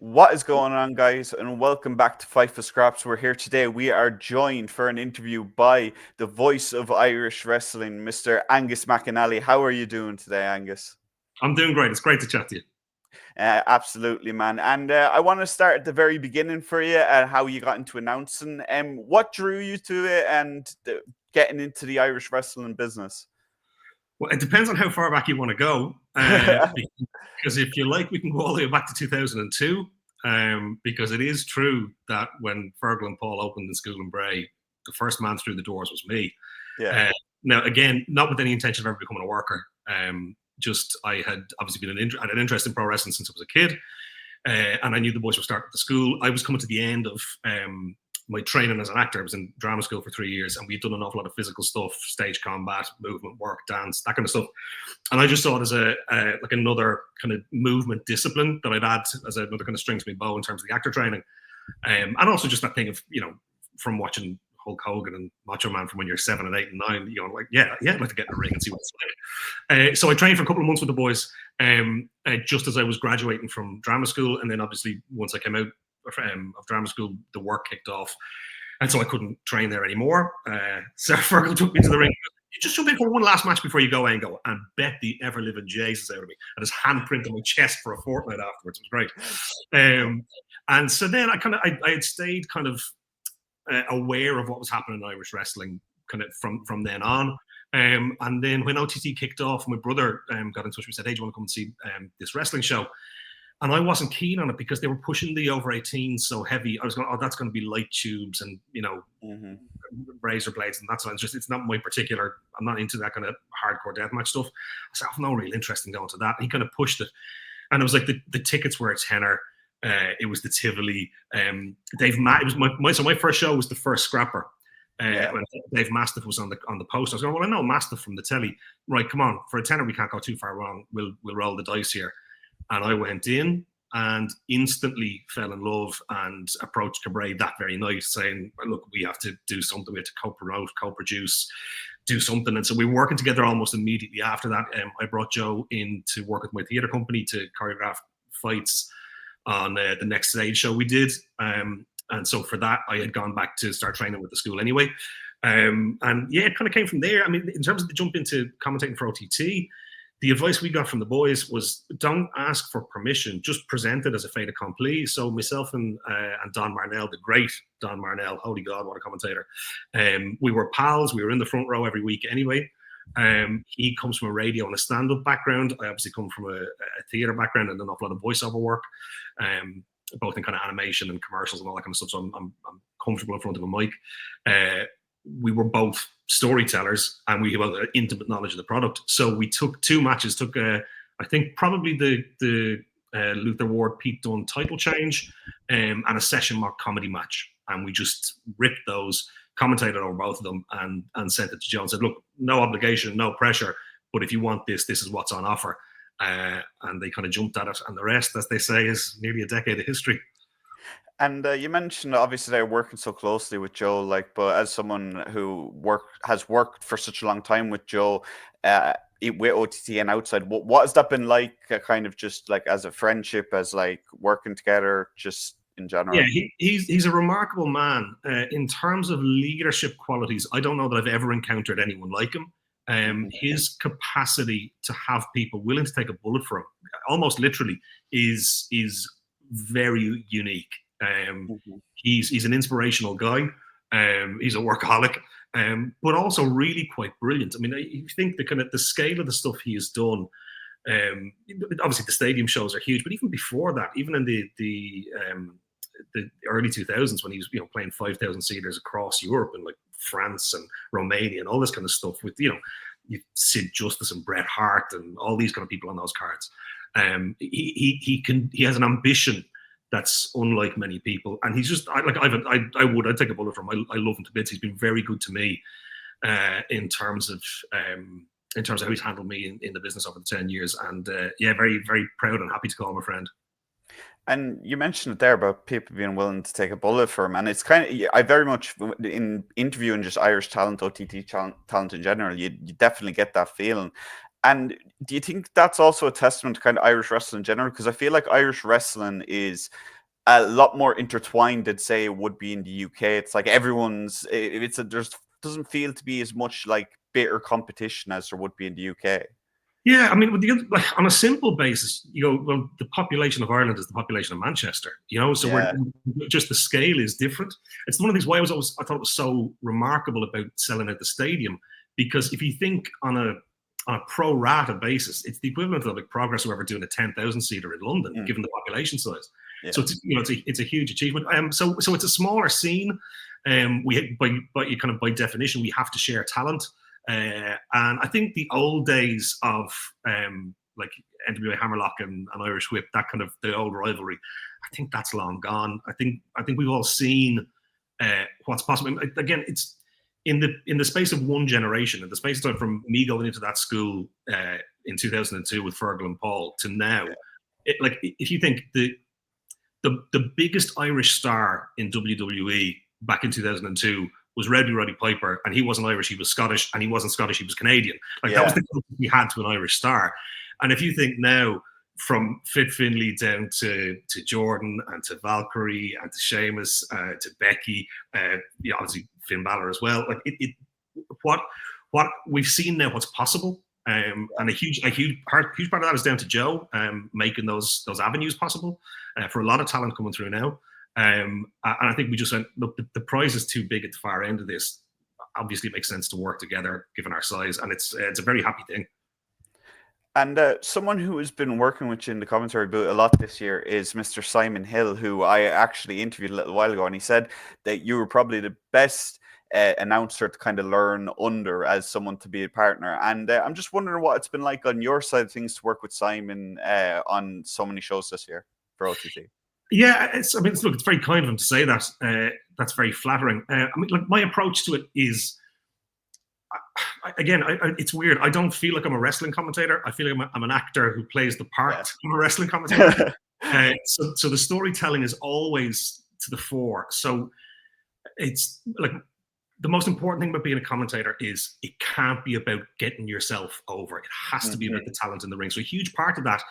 What is going on, guys, and welcome back to Fightful Scraps. We're here today. We are joined for an interview by the voice of Irish wrestling, Mr. Aonghus McAnally. How are you doing today, Angus? I'm doing great. It's great to chat to you. Absolutely, man. And I want to start at the very beginning for you and how you got into announcing. What drew you to it and getting into the Irish wrestling business? Well, it depends on how far back you want to go. Because if you like, we can go all the way back to 2002. Because it is true that when Fergal and Paul opened the school in Bray, the first man through the doors was me. Yeah. Now, again, not with any intention of ever becoming a worker. Just I had obviously had an interest in pro wrestling since I was a kid, and I knew the boys were starting at the school. I was coming to the end of my training as an actor. I was in drama school for 3 years, and we'd done an awful lot of physical stuff, stage combat, movement work, dance, that kind of stuff. And I just saw it as like another kind of movement discipline that I'd add as another kind of string to my bow in terms of the actor training, and also just that thing of from watching Hulk Hogan and Macho Man from when you're 7 and 8 and 9, like I'd like to get in the ring and see what it's like. So I trained for a couple of months with the boys, just as I was graduating from drama school, and then obviously once I came out of drama school, the work kicked off, and so I couldn't train there anymore. So Fergal took me to the ring. You just jump in for one last match before you go, Ango, and bet the ever living Jesus out of me, and his handprint on my chest for a fortnight afterwards. It was great. And so then I had stayed kind of aware of what was happening in Irish wrestling kind of from then on. And then when OTT kicked off, my brother got in touch with me and said, "Hey, do you want to come and see this wrestling show?" And I wasn't keen on it because they were pushing the over 18s so heavy. I was going, that's going to be light tubes and razor blades, and that's it's not my particular. I'm not into that kind of hardcore deathmatch stuff. I said, I have no real interest in going to that. And he kind of pushed it, and it was like the tickets were a tenner. It was the Tivoli. It was my first show was the first Scrapper. When Dave Mastiff was on the post, I was going, well, I know Mastiff from the telly. Right, come on, for a tenner we can't go too far wrong. We'll roll the dice here. And I went in and instantly fell in love and approached Carbray that very night, saying, look, we have to do something. We have to co-promote, co-produce, do something. And so we were working together almost immediately after that. I brought Joe in to work with my theatre company to choreograph fights on the next stage show we did. And so for that, I had gone back to start training with the school anyway. And yeah, it kind of came from there. I mean, in terms of the jump into commentating for OTT, the advice we got from the boys was don't ask for permission, just present it as a fait accompli. So myself and Don Marnell, the great Don Marnell, holy God, what a commentator. We were pals. We were in the front row every week anyway. He comes from a radio and a stand-up background. I obviously come from a theatre background and an awful lot of voiceover work, both in kind of animation and commercials and all that kind of stuff. So I'm comfortable in front of a mic. We were both storytellers and we had an intimate knowledge of the product. So we took 2 matches, I think probably the Luther Ward Pete Dunne title change and a session mock comedy match. And we just ripped those, commentated over both of them and sent it to Joe and said, look, no obligation, no pressure, but if you want this is what's on offer. And they kind of jumped at it. And the rest, as they say, is nearly a decade of history. And you mentioned obviously they're working so closely with Joe, but as someone who has worked for such a long time with Joe, with OTT and outside, what has that been like? Kind of just like as a friendship, as like working together, just in general. Yeah, he's a remarkable man in terms of leadership qualities. I don't know that I've ever encountered anyone like him. His capacity to have people willing to take a bullet for him, almost literally, is very unique. He's an inspirational guy. He's a workaholic, but also really quite brilliant. I mean, you think the scale of the stuff he has done. Obviously, the stadium shows are huge, but even before that, even in the early 2000s when he was playing 5,000 seaters across Europe and like France and Romania and all this kind of stuff with Sid Justice and Bret Hart and all these kind of people on those cards. He has an ambition that's unlike many people, and he's just I'd take a bullet from him. I love him to bits. He's been very good to me in terms of how he's handled me in the business over the 10 years, and very, very proud and happy to call him a friend. And you mentioned it there about people being willing to take a bullet for him, and it's kind of I very much in interviewing just Irish talent, OTT talent in general, you definitely get that feeling. And do you think that's also a testament to kind of Irish wrestling in general? Because I feel like Irish wrestling is a lot more intertwined than say it would be in the UK. It's like everyone's there's doesn't feel to be as much like bitter competition as there would be in the UK. Yeah, I mean, like, on a simple basis, you go, well, the population of Ireland is the population of Manchester, so Yeah. we're just, the scale is different. It's one of these why I thought it was so remarkable about selling out the stadium, because if you think on a pro rata basis, it's the equivalent of like Progress or ever doing a 10,000 seater in London, given the population size. Yeah. So it's a huge achievement. So it's a smaller scene. We by definition we have to share talent. And I think the old days of like NWA Hammerlock and Irish Whip, that kind of the old rivalry, I think that's long gone. I think we've all seen what's possible. Again, it's in the space of one generation, in the space of time from me going into that school in 2002 with Fergal and Paul to now. Like if you think the biggest Irish star in WWE back in 2002 was Roddy Piper, and he wasn't Irish, he was Scottish, and he wasn't Scottish, he was Canadian. Like that was the closest we had to an Irish star. And if you think now, from Fit Finlay down to Jordan and to Valkyrie and to Sheamus to Becky, obviously Finn Balor as well. Like what we've seen now, what's possible, and a huge part of that is down to Joe making those avenues possible for a lot of talent coming through now. And I think we just went, look, the prize is too big at the far end of this. Obviously, it makes sense to work together given our size, and it's a very happy thing. And someone who has been working with you in the commentary booth a lot this year is Mr. Simon Hill, who I actually interviewed a little while ago, and he said that you were probably the best announcer to kind of learn under as someone to be a partner. And I'm just wondering what it's been like on your side of things to work with Simon on so many shows this year for OTT. Yeah, look, it's very kind of him to say that. That's very flattering. Like my approach to it is, again, it's weird. I don't feel like I'm a wrestling commentator. I feel like I'm an actor who plays the part of a wrestling commentator. So the storytelling is always to the fore. So it's like the most important thing about being a commentator is it can't be about getting yourself over. It has to be about the talent in the ring. So a huge part of that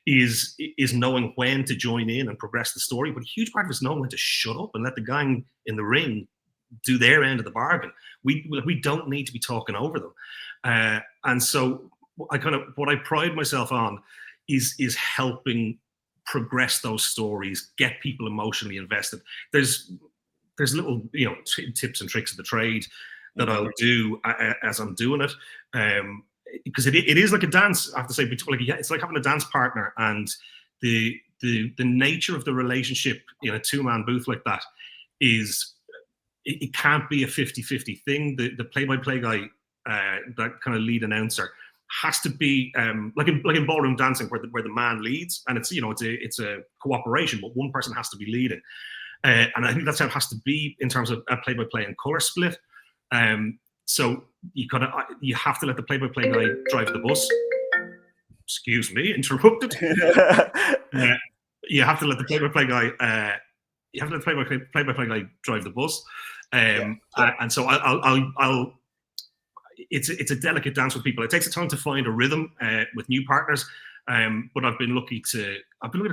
is knowing when to join in and progress the story. But a huge part of it is knowing when to shut up and let the guy in the ring do their end of the bargain. We don't need to be talking over them. And so what I pride myself on is helping progress those stories, get people emotionally invested. There's little, tips and tricks of the trade that I'll do as I'm doing it, because it is like a dance. I have to say, it's like having a dance partner, and the nature of the relationship in a two-man booth like that is it can't be a 50-50 thing. The play-by-play guy, that kind of lead announcer, has to be like in ballroom dancing where the man leads, and it's a cooperation, but one person has to be leading. And I think that's how it has to be in terms of a play-by-play and color split. So you have to let the play-by-play guy drive the bus. Excuse me, interrupted. You have to let the play-by-play guy. You have to let the play-by-play guy drive the bus. And so I'll. It's a delicate dance with people. It takes a time to find a rhythm with new partners. But I've been lucky to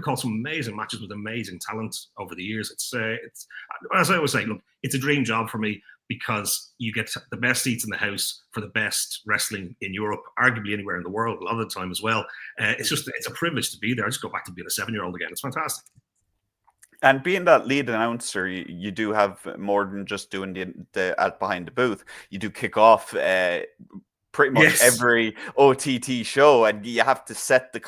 call some amazing matches with amazing talent over the years. It's as I always say, look, it's a dream job for me because you get the best seats in the house for the best wrestling in Europe, arguably anywhere in the world, a lot of the time as well. It's a privilege to be there. I just go back to being a 7-year-old again. It's fantastic. And being that lead announcer, you do have more than just doing the behind the booth. You do kick off pretty much every OTT show, and you have to set the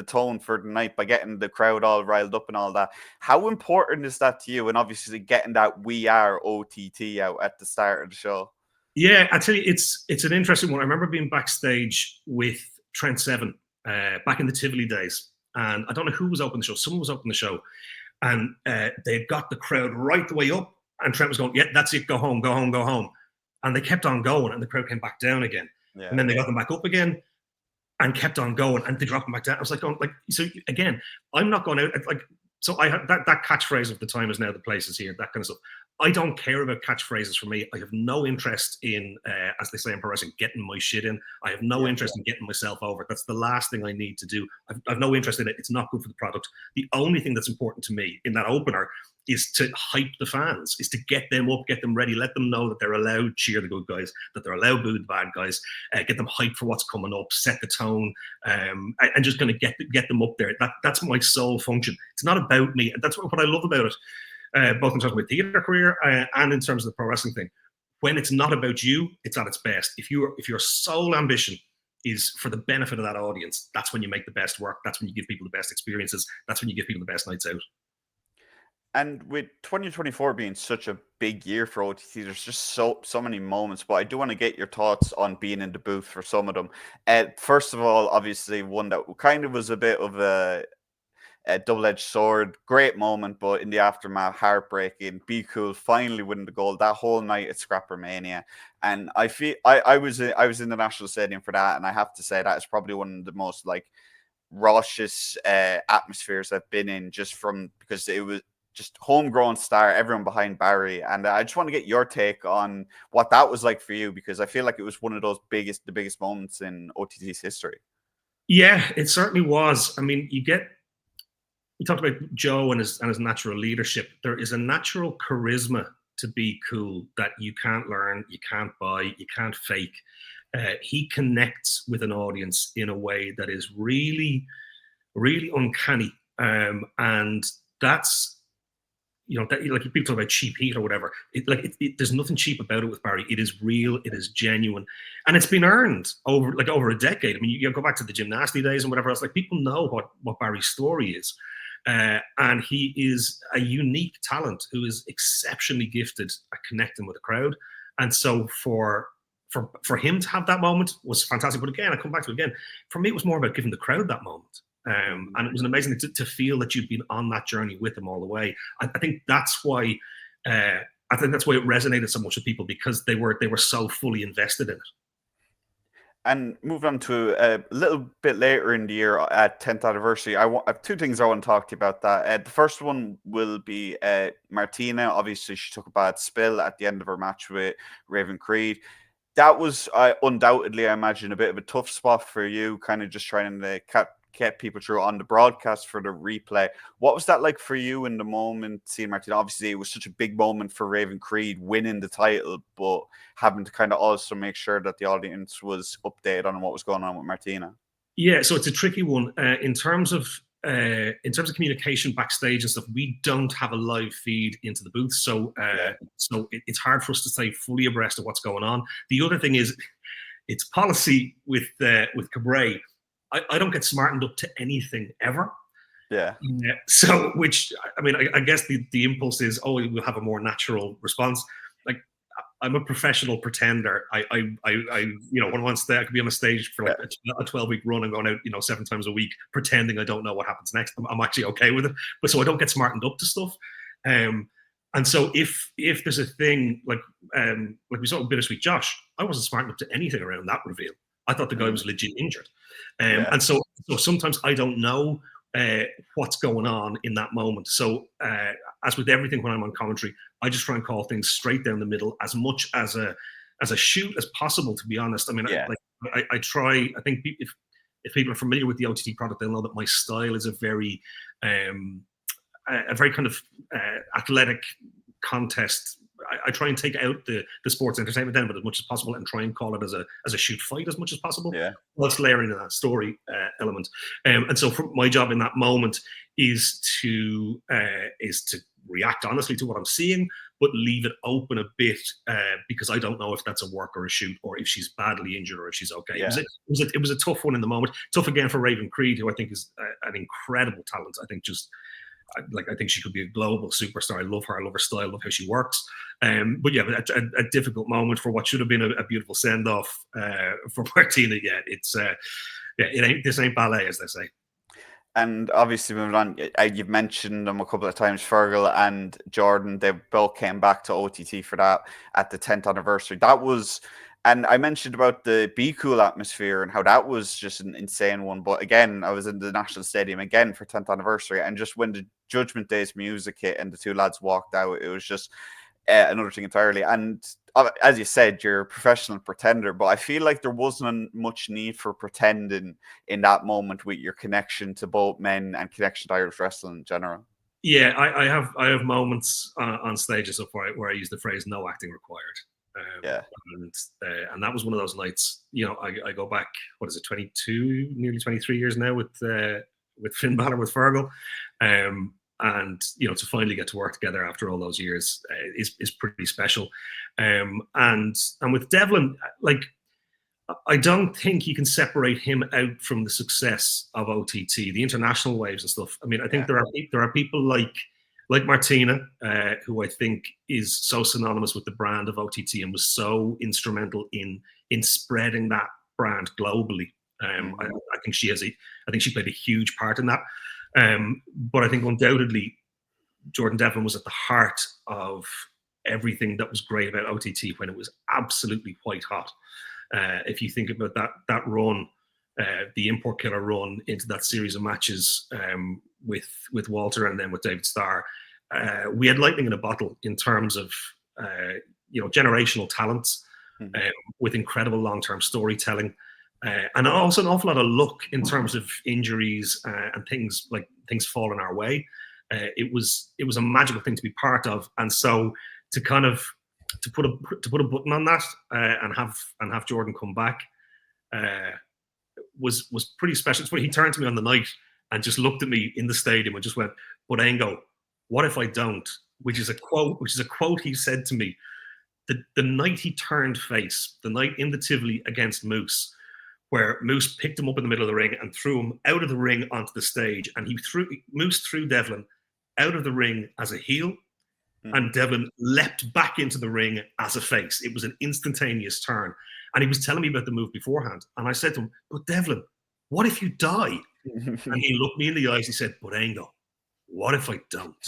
tone for the night by getting the crowd all riled up and all that. How important is that to you? And obviously getting that "We Are OTT" out at the start of the show. Yeah, I tell you, it's an interesting one. I remember being backstage with Trent Seven back in the Tivoli days, and I don't know who was opening the show. Someone was opening the show, and they got the crowd right the way up, and Trent was going, "Yeah, that's it. Go home, go home, go home," and they kept on going, and the crowd came back down again. Yeah. And then they got them back up again and kept on going, and they dropped them back down. I was like, so again, I'm not going out. Like, So I have that catchphrase of the time is now the place is here, that kind of stuff. I don't care about catchphrases for me. I have no interest in, as they say in pro wrestling, getting my shit in. I have no interest in getting myself over. That's the last thing I need to do. I've no interest in it. It's not good for the product. The only thing that's important to me in that opener is to hype the fans, is to get them up, get them ready, let them know that they're allowed cheer the good guys, that they're allowed boo the bad guys, get them hyped for what's coming up, set the tone, and just going to get them up there. That's my sole function. It's not about me. That's what I love about it, both in terms of my theater career and in terms of the pro wrestling thing. When it's not about you, it's at its best. If your sole ambition is for the benefit of that audience, that's when you make the best work. That's when you give people the best experiences. That's when you give people the best nights out. And with 2024 being such a big year for OTT, there's just so many moments. But I do want to get your thoughts on being in the booth for some of them. First of all, obviously one that kind of was a bit of a double-edged sword. Great moment, but in the aftermath, heartbreaking. Be Cool finally winning the gold that whole night at Scrapper Mania. And I feel I was in the National Stadium for that, and I have to say that is probably one of the most like raucous atmospheres I've been in, just because it was just homegrown star, everyone behind Barry. And I just want to get your take on what that was like for you, because I feel like it was one of those the biggest moments in OTT's history. Yeah, it certainly was. I mean, we talked about Joe and his natural leadership. There is a natural charisma to Be Cool that you can't learn, you can't buy, you can't fake. He connects with an audience in a way that is really, really uncanny. And that's, that, like people talk about cheap heat or whatever. There's nothing cheap about it with Barry. It is real. It is genuine, and it's been earned over a decade. I mean, you go back to the gymnasty days and whatever else. Like people know what Barry's story is, and he is a unique talent who is exceptionally gifted at connecting with the crowd. And so for him to have that moment was fantastic. But again, I come back to it again. For me, it was more about giving the crowd that moment. And it was an amazing thing to feel that you'd been on that journey with him all the way. I think that's why it resonated so much with people, because they were so fully invested in it. And moving on to a little bit later in the year at 10th anniversary, I have two things I want to talk to you about that. The first one will be Martina. Obviously, she took a bad spill at the end of her match with Raven Creed. That was undoubtedly, I imagine, a bit of a tough spot for you, kind of just trying to get people through on the broadcast for the replay. What was that like for you in the moment, seeing Martina? Obviously, it was such a big moment for Raven Creed winning the title, but having to kind of also make sure that the audience was updated on what was going on with Martina. Yeah, so it's a tricky one in terms of communication backstage and stuff. We don't have a live feed into the booth, so it's hard for us to stay fully abreast of what's going on. The other thing is, it's policy with Carbray. I don't get smartened up to anything ever. Yeah. So, which, I mean, I guess the impulse is, oh, we'll have a more natural response. Like, I'm a professional pretender. I I could be on a stage for like a 12-week run and going out, 7 times a week, pretending I don't know what happens next. I'm actually okay with it. But so I don't get smartened up to stuff. And so if there's a thing like we saw with Bittersweet Josh, I wasn't smartened up to anything around that reveal. I thought the guy was legit injured. And so sometimes I don't know what's going on in that moment. So as with everything when I'm on commentary, I just try and call things straight down the middle, as much as a shoot as possible, to be honest. I mean, I try, I think if people are familiar with the OTT product, they'll know that my style is a very kind of athletic contest. I try and take out the sports entertainment then, but as much as possible, and try and call it as a shoot fight as much as possible. Yeah. Whilst layering in that story element. And so my job in that moment is to react honestly to what I'm seeing, but leave it open a bit because I don't know if that's a work or a shoot, or if she's badly injured or if she's okay. Yeah. It was a tough one in the moment. Tough again for Raven Creed, who I think is an incredible talent. I think she could be a global superstar. I love her. I love her style. I love how she works. But yeah, a difficult moment for what should have been a beautiful send off for Martina. Yeah, this ain't ballet, as they say. And obviously, moving on, you've mentioned them a couple of times, Fergal and Jordan. They both came back to OTT for that at the 10th anniversary. That was, and I mentioned about the Be Cool atmosphere and how that was just an insane one. But again, I was in the National Stadium again for 10th anniversary, and just when Judgment Day's music hit and the two lads walked out, it was just another thing entirely. And as you said, you're a professional pretender, but I feel like there wasn't much need for pretending in that moment with your connection to both men and connection to Irish wrestling in general. Yeah, I have moments on stages of where I use the phrase "no acting required." Yeah. And that was one of those nights. I go back, what is it, 22, nearly 23 years now with Finn Balor, with Fergal, and to finally get to work together after all those years is pretty special. And with Devlin, like, I don't think you can separate him out from the success of OTT, the international waves and stuff. I mean, I think there are people like Martina, who I think is so synonymous with the brand of OTT and was so instrumental in spreading that brand globally. I think she played a huge part in that. But I think undoubtedly Jordan Devlin was at the heart of everything that was great about OTT when it was absolutely white hot. If you think about that run, the import killer run into that series of matches with Walter and then with David Starr, we had lightning in a bottle in terms of generational talents, with incredible long-term storytelling, and also an awful lot of luck in terms of injuries and things falling our way. It was a magical thing to be part of, and so to put a button on that and have Jordan come back was pretty special. It's when he turned to me on the night and just looked at me in the stadium and just went, "But Aongo, what if I don't?" Which is a quote he said to me the night he turned face, the night in the Tivoli against Moose, where Moose picked him up in the middle of the ring and threw him out of the ring onto the stage, and Moose threw Devlin out of the ring as a heel. And Devlin leapt back into the ring as a face. It was an instantaneous turn. And he was telling me about the move beforehand. And I said to him, "But Devlin, what if you die?" And he looked me in the eyes. He said, "But Aongo, what if I don't?"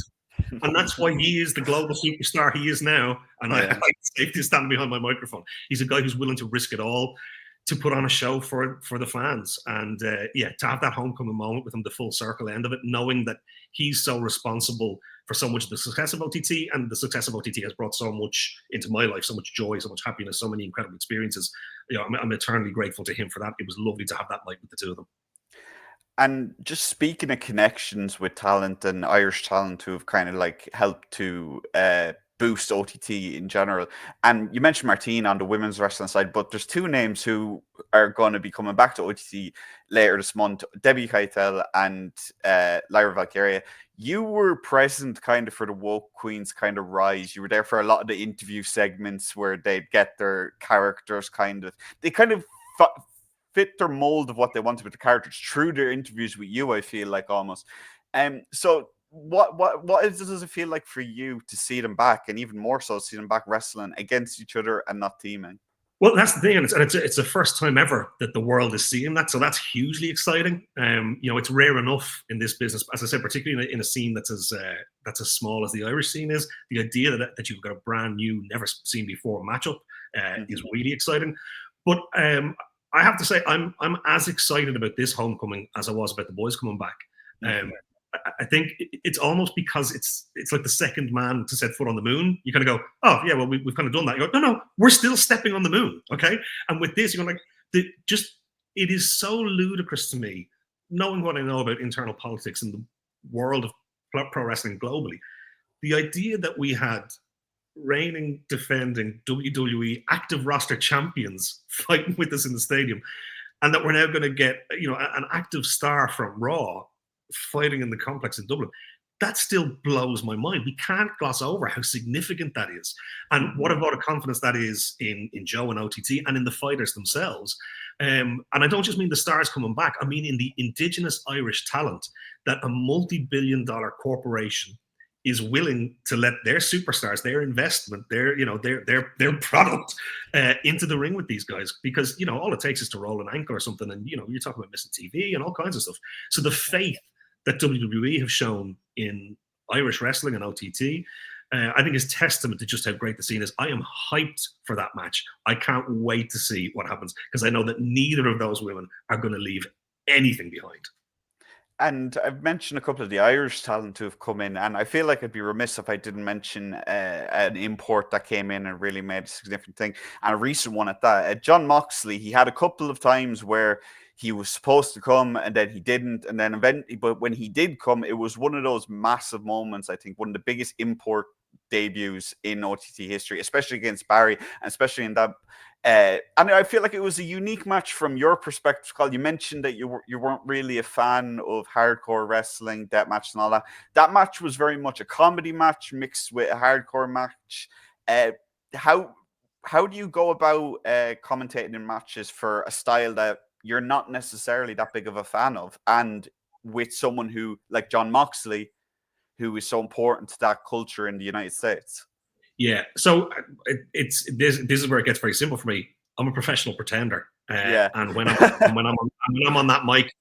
And that's why he is the global superstar he is now. And I safe to stand behind my microphone. He's a guy who's willing to risk it all to put on a show for the fans. And to have that homecoming moment with him, the full circle end of it, knowing that he's so responsible for so much of the success of OTT, and the success of OTT has brought so much into my life, so much joy, so much happiness, so many incredible experiences. I'm eternally grateful to him for that. It was lovely to have that night with the two of them. And just speaking of connections with talent and Irish talent who have kind of like helped to boost OTT in general. And you mentioned Martine on the women's wrestling side, but there's two names who are going to be coming back to OTT later this month, Debbie Keitel and Lyra Valkyria. You were present kind of for the Woke Queens kind of rise. You were there for a lot of the interview segments where they'd get their characters they kind of fit their mold of what they wanted with the characters through their interviews with you, I feel like, almost. So what does it feel like for you to see them back, and even more so see them back wrestling against each other and not teaming? Well, that's the thing, and it's the first time ever that the world is seeing that, so that's hugely exciting. It's rare enough in this business, as I said, particularly in a scene that's as small as the Irish scene is. The idea that you've got a brand new, never seen before matchup is really exciting. But I have to say, I'm as excited about this homecoming as I was about the boys coming back. I think it's almost because it's like the second man to set foot on the moon. You kind of go, "Oh yeah, well we've kind of done that." You go, "No, we're still stepping on the moon." Okay, and with this, you're like, it is so ludicrous to me, knowing what I know about internal politics in the world of pro wrestling globally. The idea that we had reigning, defending WWE active roster champions fighting with us in the stadium, and that we're now going to get an active star from Raw fighting in the complex in Dublin, that still blows my mind. We can't gloss over how significant that is, and what a vote of confidence that is in Joe and OTT and in the fighters themselves. And I don't just mean the stars coming back. I mean in the indigenous Irish talent that a multi-billion-dollar corporation is willing to let their superstars, their investment, their product into the ring with these guys, because all it takes is to roll an ankle or something, and you're talking about missing TV and all kinds of stuff. So the faith that WWE have shown in Irish wrestling and OTT, I think is testament to just how great the scene is. I am hyped for that match. I can't wait to see what happens, because I know that neither of those women are going to leave anything behind. And I've mentioned a couple of the Irish talent who have come in, and I feel like I'd be remiss if I didn't mention an import that came in and really made a significant thing, and a recent one at that. John Moxley, he had a couple of times where he was supposed to come and then he didn't, and then eventually, but when he did come, it was one of those massive moments. I think one of the biggest import debuts in OTT history, especially against Barry, and especially in that. And I feel like it was a unique match from your perspective, Carl. You mentioned that you weren't really a fan of hardcore wrestling, death matches, and all that. That match was very much a comedy match mixed with a hardcore match. Uh, how how do you go about commentating in matches for a style that you're not necessarily that big of a fan of, and with someone who like John Moxley, who is so important to that culture in the United States? Yeah. So it's this. This is where it gets very simple for me. I'm a professional pretender, Yeah. and when I'm on that mic,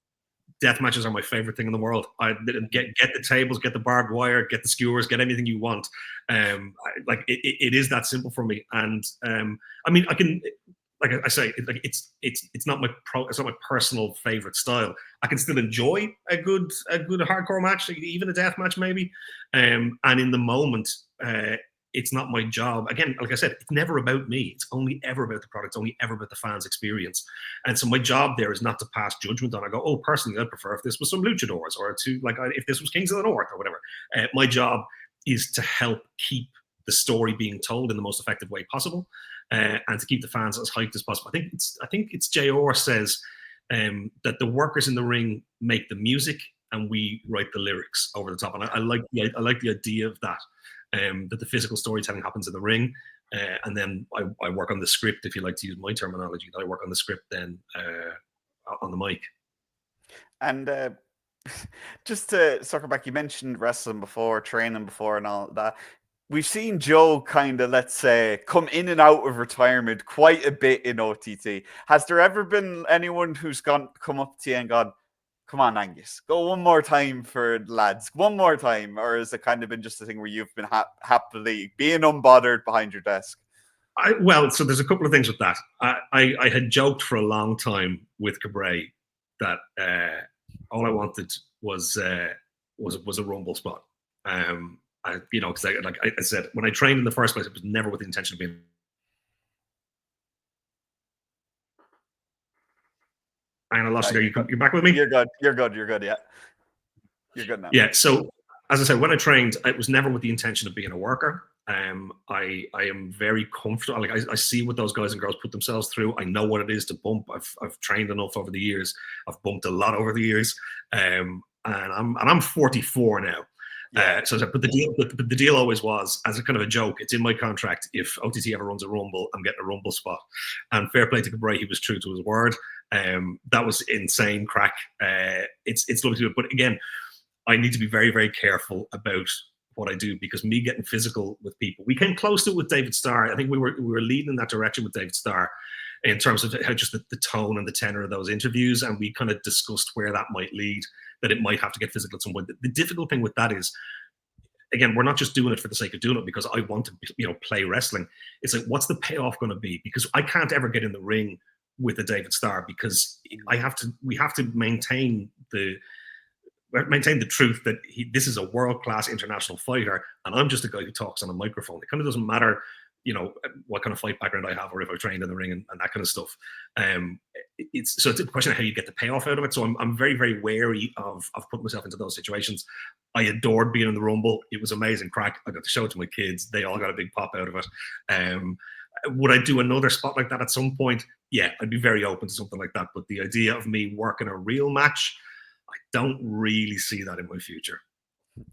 death matches are my favorite thing in the world. I get the tables, get the barbed wire, get the skewers, get anything you want. Like it is that simple for me. And I mean, I can, like I say, like it's not it's not my personal favorite style. I can still enjoy a good hardcore match, even a death match maybe. And in the moment, it's not my job. Again, like I said, it's never about me. It's only ever about the product. It's only ever about the fans' experience. And so my job there is not to pass judgment on. I go, oh, personally, I'd prefer if this was some luchadors, or if this was Kings of the North or whatever. My job is to help keep the story being told in the most effective way possible, and to keep the fans as hyped as possible. I think it's JR says that the workers in the ring make the music and we write the lyrics over the top. And I like the idea of that. That the physical storytelling happens in the ring, and then I work on the script, if you like to use my terminology. That I work on the script then on the mic. And just to circle back, you mentioned wrestling before, training before, and all that. We've seen Joe kind of, let's say, come in and out of retirement quite a bit in OTT. Has there ever been anyone who's come up to you and gone, come on, Angus, go one more time for the lads, one more time? Or has it kind of been just a thing where you've been happily being unbothered behind your desk? Well, so there's a couple of things with that. I had joked for a long time with Carbray that all I wanted was a rumble spot. Because like I said, when I trained in the first place, it was never with the intention of being. And I lost you there. You're back with me? You're good. You're good. You're good. Yeah. You're good now. Yeah. So as I said, when I trained, it was never with the intention of being a worker. I am very comfortable. Like I see what those guys and girls put themselves through. I know what it is to bump. I've trained enough over the years. I've bumped a lot over the years. And I'm 44 now. Yeah. But the deal always was, as a kind of a joke, it's in my contract. If OTT ever runs a rumble, I'm getting a rumble spot. And fair play to Carbray, he was true to his word. That was insane crack. It's lovely to do it, but again, I need to be very, very careful about what I do, because me getting physical with people, we came close to it with David Starr. I think we were leading in that direction with David Starr in terms of how just the tone and the tenor of those interviews, and we kind of discussed where that might lead, that it might have to get physical at some point. The difficult thing with that is, again, we're not just doing it for the sake of doing it because I want to, play wrestling. It's like, what's the payoff going to be? Because I can't ever get in the ring with a David Starr, because we have to maintain the truth that this is a world-class international fighter, and I'm just a guy who talks on a microphone. It kind of doesn't matter, what kind of fight background I have, or if I've trained in the ring and that kind of stuff. It's a question of how you get the payoff out of it. So I'm very, very wary of putting myself into those situations. I adored being in the Rumble. It was amazing crack. I got to show it to my kids. They all got a big pop out of it. Would I do another spot like that at some point? Yeah, I'd be very open to something like that. But the idea of me working a real match, I don't really see that in my future.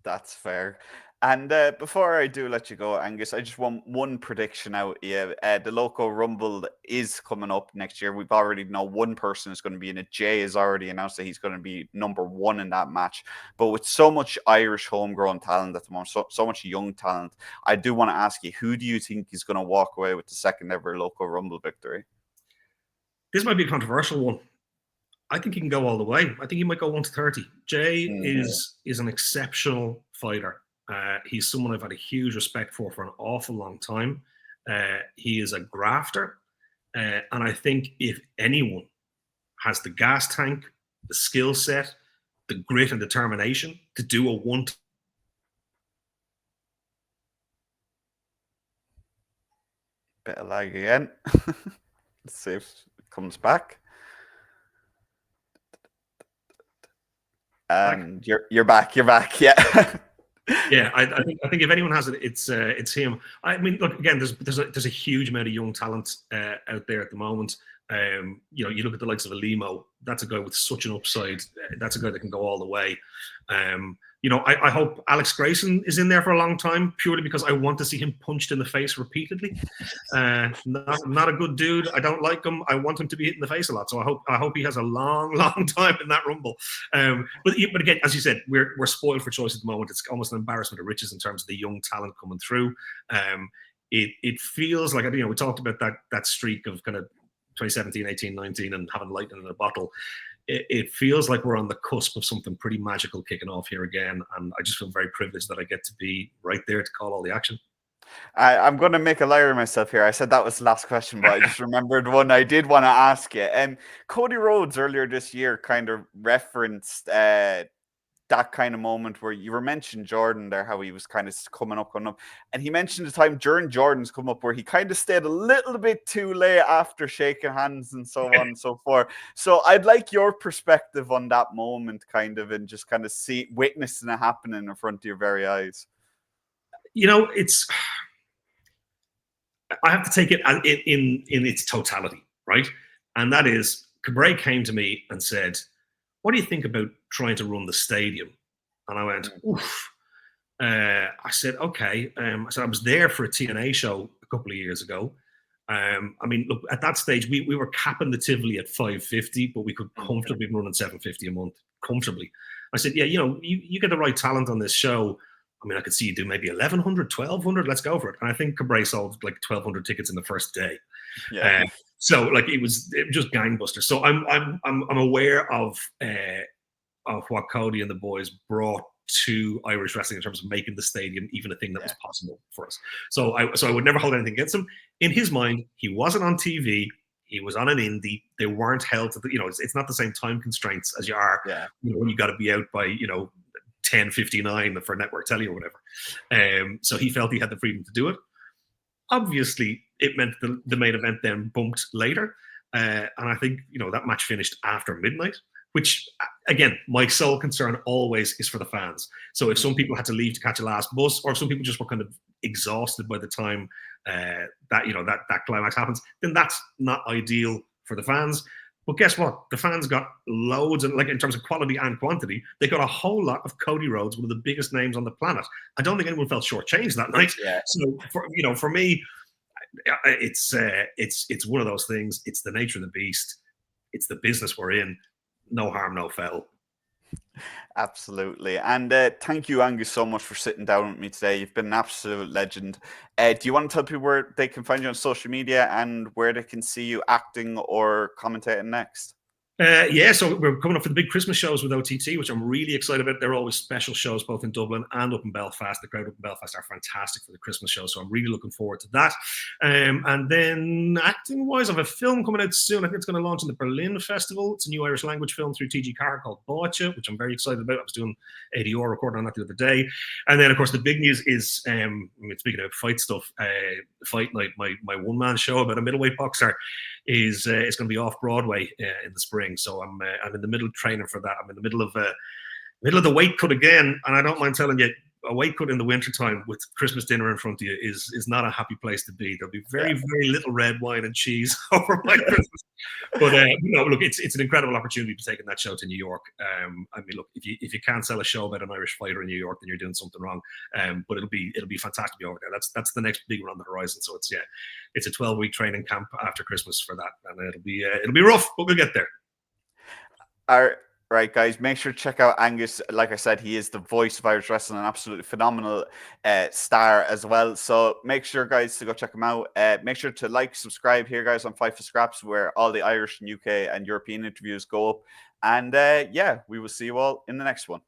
That's fair. And before I do let you go, Angus, I just want one prediction out. Yeah, the local Rumble is coming up next year. We've already know one person is going to be in it. Jay has already announced that he's going to be number one in that match. But with so much Irish homegrown talent at the moment, so much young talent, I do want to ask you, who do you think is going to walk away with the second ever local Rumble victory? This might be a controversial one. I think he can go all the way. I think he might go 1-30. Jay is an exceptional fighter. He's someone I've had a huge respect for an awful long time. He is a grafter. And I think if anyone has the gas tank, the skill set, the grit and determination to do a one. Bit of lag again. Let's see if it comes back. And you're back. You're back. Yeah. Yeah, I think if anyone has it, it's him. I mean, look, again, there's a huge amount of young talent out there at the moment. You look at the likes of Alimo. That's a guy with such an upside. That's a guy that can go all the way. I hope Alex Grayson is in there for a long time, purely because I want to see him punched in the face repeatedly. Not a good dude. I don't like him. I want him to be hit in the face a lot. So I hope he has a long time in that rumble. But again, as you said, we're spoiled for choice at the moment. It's almost an embarrassment of riches in terms of the young talent coming through. It feels like, we talked about that streak of kind of 2017, 18, 19 and having lightning in a bottle. It feels like we're on the cusp of something pretty magical kicking off here again. And I just feel very privileged that I get to be right there to call all the action. I'm going to make a liar of myself here. I said that was the last question, but I just remembered one I did want to ask you. And Cody Rhodes earlier this year kind of referenced that kind of moment where you were mentioning Jordan there, how he was kind of coming up. And he mentioned the time during Jordan's come up where he kind of stayed a little bit too late after shaking hands and so on and so forth. So I'd like your perspective on that moment, kind of, and just kind of witnessing it happening in front of your very eyes. I have to take it in its totality, right? And that is, Carbray came to me and said, "What do you think about trying to run the stadium?" And I went, "Oof." I said, "Okay." I said, "I was there for a TNA show a couple of years ago. Look, at that stage, we were capping the Tivoli at 550, but we could comfortably run at 750 a month, comfortably." I said, "Yeah, you get the right talent on this show. I could see you do maybe 1,100, 1,200. Let's go for it." And I think Carbray sold like 1,200 tickets in the first day. Yeah. So like it was just gangbusters. So I'm aware of what Cody and the boys brought to Irish wrestling in terms of making the stadium even a thing that was possible for us. So I would never hold anything against him. In his mind, he wasn't on TV. He was on an indie. They weren't held to it's not the same time constraints as you are when you got to be out by 10:59 for network telly or whatever. So he felt he had the freedom to do it. Obviously, it meant the main event then bumped later. And I think, that match finished after midnight, which, again, my sole concern always is for the fans. So if some people had to leave to catch a last bus, or some people just were kind of exhausted by the time that climax happens, then that's not ideal for the fans. But guess what? The fans got loads, and like in terms of quality and quantity, they got a whole lot of Cody Rhodes, one of the biggest names on the planet. I don't think anyone felt shortchanged that night. Yeah. So for me, it's one of those things. It's the nature of the beast. It's the business we're in. No harm, no foul. Absolutely. And thank you, Aonghus, so much for sitting down with me today. You've been an absolute legend. Do you want to tell people where they can find you on social media and where they can see you acting or commentating next? So we're coming up for the big Christmas shows with OTT, which I'm really excited about. They're always special shows, both in Dublin and up in Belfast. The crowd up in Belfast are fantastic for the Christmas show, so I'm really looking forward to that. And then acting-wise, I have a film coming out soon. I think it's going to launch in the Berlin Festival. It's a new Irish language film through TG Carr called Báite, which I'm very excited about. I was doing ADR recording on that the other day. And then, of course, the big news is, speaking of fight stuff, Fight Night, my one-man show about a middleweight boxer, is going to be off Broadway in the spring. So I'm in the middle of training for that. I'm in the middle of the weight cut again, and I don't mind telling you, a weight cut in the wintertime with Christmas dinner in front of you is not a happy place to be. There'll be very little red wine and cheese over my Christmas. But look, it's an incredible opportunity to taking that show to New York. Look, if you can't sell a show about an Irish fighter in New York, then you're doing something wrong. But it'll be fantastic to be over there. That's the next big one on the horizon. So it's a 12-week training camp after Christmas for that, and it'll be rough, but we'll get there. All right, guys, make sure to check out Aonghus. Like I said, he is the voice of Irish wrestling, an absolutely phenomenal star as well. So make sure, guys, to go check him out. Make sure to like, subscribe here, guys, on Fight for Scraps, where all the Irish and UK and European interviews go up. And we will see you all in the next one.